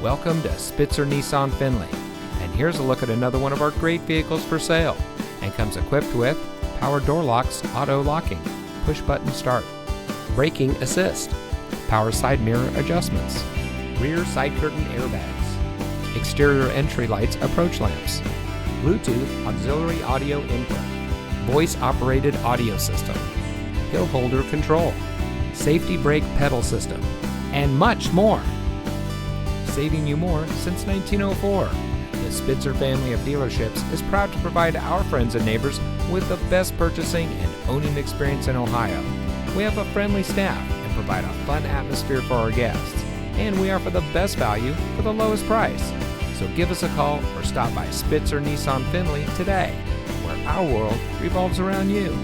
Welcome to Spitzer Nissan Findlay, and here's a look at another one of our great vehicles for sale, and comes equipped with power door locks, auto locking, push button start, braking assist, power side mirror adjustments, rear side curtain airbags, exterior entry lights approach lamps, Bluetooth auxiliary audio input, voice operated audio system, hill holder control, safety brake pedal system, and much more. Saving you more since 1904. The Spitzer family of dealerships is proud to provide our friends and neighbors with the best purchasing and owning experience in Ohio. We have a friendly staff and provide a fun atmosphere for our guests. And we offer the best value for the lowest price. So give us a call or stop by Spitzer Nissan Findlay today, where our world revolves around you.